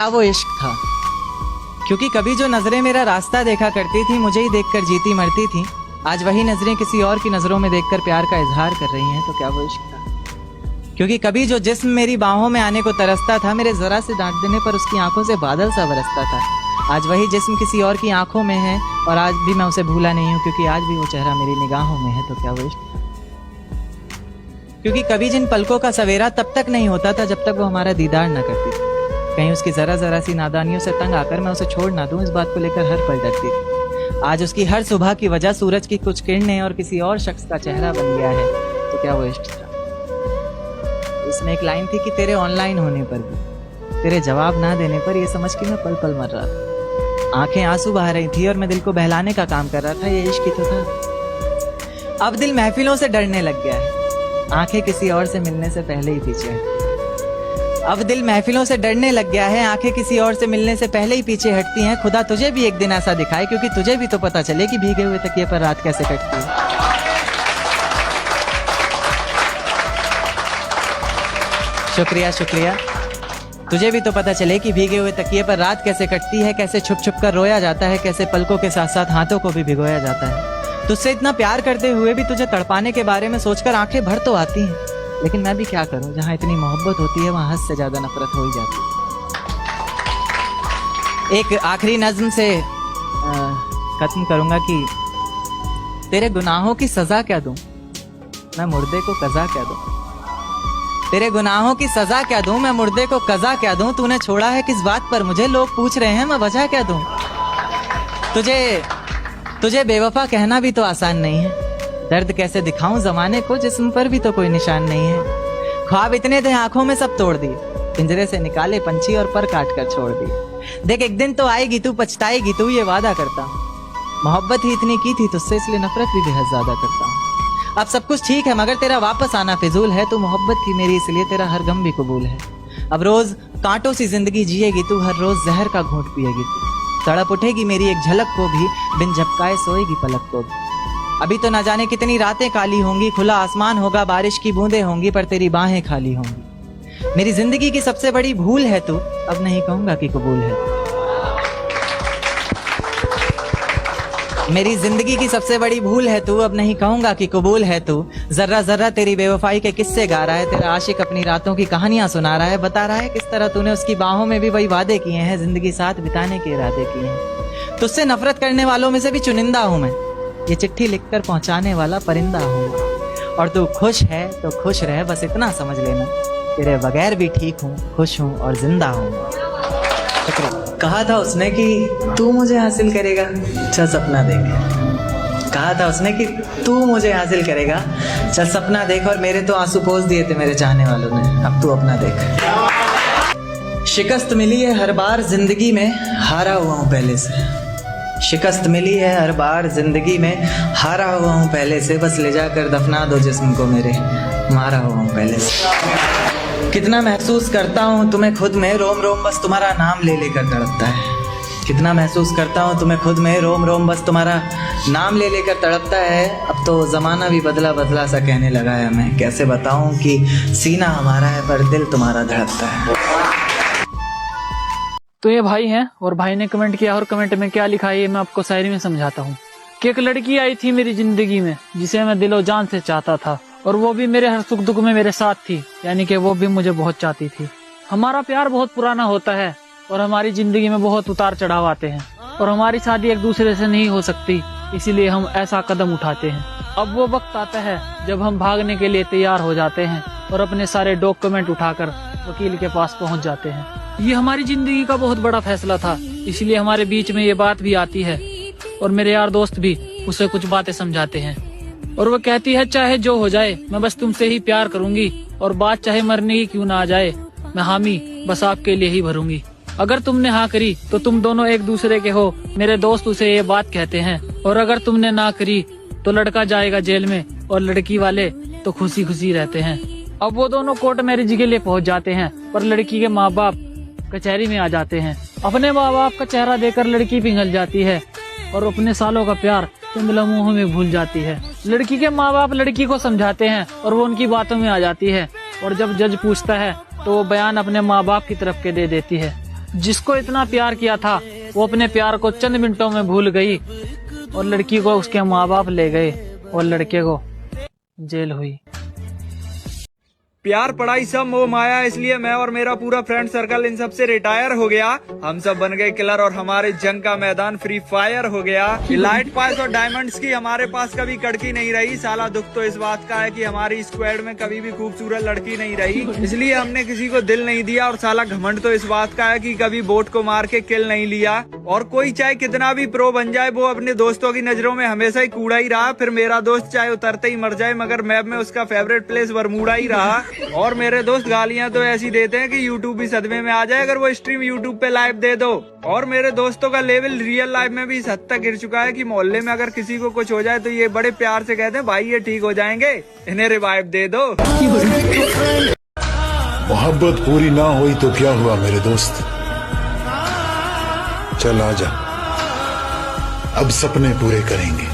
वो इश्क था, क्योंकि कभी जो नजरें मेरा रास्ता देखा करती थी, मुझे ही देखकर जीती मरती थी, आज वही नजरें किसी और की नजरों में देखकर प्यार का इजहार कर रही हैं, तो क्या वो इश्क था? क्योंकि कभी जो जिस्म मेरी बाहों में आने को तरसता था, मेरे जरा से डांट देने पर उसकी आंखों से बादल सा बरसता था, आज वही जिस्म किसी और की आंखों में है और आज भी मैं उसे भूला नहीं हूँ, क्योंकि आज भी वो चेहरा मेरी निगाहों में है, तो क्या वो इश्क? क्योंकि कभी जिन पलकों का सवेरा तब तक नहीं होता था जब तक वो हमारा दीदार न करती थी, कहीं उसकी जरा जरा सी नादानियों से तंग आकर मैं उसे छोड़ ना दूं, इस बात को लेकर हर पल डरती थी। आज उसकी हर सुबह की वजह सूरज की कुछ किरणें और किसी और शख्स का चेहरा बन गया है, तो क्या वो इश्क था? इसमें एक लाइन थी कि तेरे ऑनलाइन होने पर भी, तेरे जवाब ना देने पर, ये समझ के मैं पल पल मर रहा था। आंखें आंसू बहा रही थी और मैं दिल को बहलाने का काम कर रहा था, ये इश्क ही तो था। अब दिल महफिलों से डरने लग गया है, आंखें किसी और से मिलने से पहले ही पीछे हटती। अब दिल महफिलों से डरने लग गया है, आंखें किसी और से मिलने से पहले ही पीछे हटती हैं। खुदा तुझे भी एक दिन ऐसा दिखाए, क्योंकि तुझे भी तो पता चले कि भीगे हुए तकिए पर रात कैसे कटती है। शुक्रिया शुक्रिया। तुझे भी तो पता चले कि भीगे हुए तकिए पर रात कैसे कटती है, कैसे छुप छुप कर रोया जाता है, कैसे पलकों के साथ साथ हाथों को भी भिगोया जाता है। तुझसे इतना प्यार करते हुए भी तुझे तड़पाने के बारे में सोचकर आंखें भर तो आती हैं, लेकिन मैं भी क्या करूं, जहां इतनी मोहब्बत होती है वहां हद से ज्यादा नफरत हो ही जाती है। एक आखिरी नज्म से खत्म करूंगा कि तेरे गुनाहों की सजा क्या दूं, मैं मुर्दे को कज़ा क्या दूं। तेरे गुनाहों की सजा क्या दूं, मैं मुर्दे को कज़ा क्या दूं। तूने छोड़ा है किस बात पर मुझे, लोग पूछ रहे हैं, मैं वजह क्या दूं। तुझे बेवफा कहना भी तो आसान नहीं है, दर्द कैसे दिखाऊं जमाने को, जिस्म पर भी तो कोई निशान नहीं है। ख्वाब इतने थे आंखों में सब तोड़ दिए, पिंजरे से निकाले पंछी और पर काट कर छोड़ दिए। देख एक दिन तो आएगी तू, पछताएगी तू, ये वादा करता हूँ। मोहब्बत ही इतनी की थी तुझसे, इसलिए नफरत भी बेहद ज्यादा करता हूँ। अब सब कुछ ठीक है मगर तेरा वापस आना फिजूल है, तू मोहब्बत की मेरी इसलिए तेरा हर गम भी कबूल है। अब रोज कांटों सी जिंदगी जिएगी तू, हर रोज जहर का घूंट पिएगी तू, तड़प उठेगी मेरी एक झलक को भी, बिन झपकाए सोएगी पलक को भी। अभी तो ना जाने कितनी रातें काली होंगी, खुला आसमान होगा, बारिश की बूंदें होंगी, पर तेरी बाहें खाली होंगी। मेरी जिंदगी की सबसे बड़ी भूल है तू, अब नहीं कहूंगा कि कबूल है। मेरी जिंदगी की सबसे बड़ी भूल है तू, अब नहीं कहूंगा कि कबूल है तू। जर्रा जर्रा तेरी बेवफाई के किस्से गा रहा है, तेरा आशिक अपनी रातों की कहानियां सुना रहा है, बता रहा है किस तरह तूने उसकी बाहों में भी वही वादे किए हैं, जिंदगी साथ बिताने के इरादे किए हैं। तुझसे नफरत करने वालों में से भी चुनिंदा हूं मैं, ये चिट्ठी लिखकर पहुंचाने वाला परिंदा हूं। और तू खुश है तो खुश रह, बस इतना समझ लेना, तेरे बगैर भी ठीक हूँ, खुश हूँ और जिंदा हूँ। कहा था उसने कि तू मुझे हासिल करेगा, चल सपना देख। कहा था उसने कि तू मुझे हासिल करेगा, चल सपना देख। और मेरे तो आंसू पोंछ दिए थे मेरे चाहने वालों ने, अब तू अपना देख। शिकस्त मिली है हर बार जिंदगी में, हारा हुआ हूँ पहले से। शिकस्त मिली है हर बार जिंदगी में, हारा हुआ हूँ पहले से, बस ले जाकर दफना दो जिस्म को मेरे, मारा हुआ हूँ पहले से। कितना महसूस करता हूँ तुम्हें खुद में, रोम रोम बस तुम्हारा नाम ले लेकर तड़पता है। कितना महसूस करता हूँ तुम्हें खुद में, रोम रोम बस तुम्हारा नाम ले लेकर तड़पता है। अब तो जमाना भी बदला बदला सा कहने लगा है, मैं कैसे बताऊँ कि सीना हमारा है पर दिल तुम्हारा धड़कता है। तो ये भाई हैं और भाई ने कमेंट किया, और कमेंट में क्या लिखा है ये मैं आपको शायरी में समझाता हूँ। कि एक लड़की आई थी मेरी जिंदगी में, जिसे मैं दिलो जान से चाहता था, और वो भी मेरे हर सुख दुख में मेरे साथ थी, यानी कि वो भी मुझे बहुत चाहती थी। हमारा प्यार बहुत पुराना होता है और हमारी जिंदगी में बहुत उतार चढ़ाव आते हैं, और हमारी शादी एक दूसरे से नहीं हो सकती, इसीलिए हम ऐसा कदम उठाते हैं। अब वो वक्त आता है जब हम भागने के लिए तैयार हो जाते हैं और अपने सारे डॉक्यूमेंट उठाकर वकील के पास पहुंच जाते हैं। ये हमारी जिंदगी का बहुत बड़ा फैसला था, इसलिए हमारे बीच में ये बात भी आती है, और मेरे यार दोस्त भी उसे कुछ बातें समझाते हैं। और वो कहती है चाहे जो हो जाए मैं बस तुमसे ही प्यार करूंगी, और बात चाहे मरने की क्यों ना आ जाए, मैं हामी बस आपके लिए ही भरूंगी। अगर तुमने हाँ करी तो तुम दोनों एक दूसरे के हो, मेरे दोस्त उसे ये बात कहते हैं। और अगर तुमने ना करी तो लड़का जाएगा जेल में और लड़की वाले तो खुशी खुशी रहते हैं। अब वो दोनों कोर्ट मैरिज के लिए पहुंच जाते हैं, पर लड़की के माँ बाप कचहरी में आ जाते हैं। अपने माँ बाप का चेहरा देखकर लड़की पिघल जाती है और अपने सालों का प्यार चंद लम्हों में भूल जाती है। लड़की के माँ बाप लड़की को समझाते हैं और वो उनकी बातों में आ जाती है, और जब जज पूछता है तो वो बयान अपने माँ बाप की तरफ के दे देती है। जिसको इतना प्यार किया था वो अपने प्यार को चंद मिनटों में भूल गई और लड़की को उसके माँ बाप ले गए और लड़के को जेल हुई। प्यार पढ़ाई सब मोह माया, इसलिए मैं और मेरा पूरा फ्रेंड सर्कल इन सब से रिटायर हो गया। हम सब बन गए किलर और हमारे जंग का मैदान फ्री फायर हो गया। लाइट पास और डायमंड्स की हमारे पास कभी कड़की नहीं रही। साला दुख तो इस बात का है कि हमारी स्क्वाड में कभी भी खूबसूरत लड़की नहीं रही, इसलिए हमने किसी को दिल नहीं दिया। और साला घमंड तो इस बात का है कि कभी बोट को मार के किल नहीं लिया। और कोई चाहे कितना भी प्रो बन जाए, वो अपने दोस्तों की नजरों में हमेशा ही कूड़ा ही रहा। फिर मेरा दोस्त चाहे उतरते ही मर जाए, मगर मैप में उसका फेवरेट प्लेस बरमूडा ही रहा। और मेरे दोस्त गालियां तो ऐसी देते हैं कि यूट्यूब भी सदमे में आ जाए अगर वो स्ट्रीम यूट्यूब पे लाइव दे दो। और मेरे दोस्तों का लेवल रियल लाइफ में भी इस हद तक गिर चुका है कि मोहल्ले में अगर किसी को कुछ हो जाए तो ये बड़े प्यार से कहते हैं, भाई ये ठीक हो जाएंगे, इन्हें रिवाइव दे दो। मोहब्बत पूरी ना हुई तो क्या हुआ मेरे दोस्त, चल आजा, अब सपने पूरे करेंगे।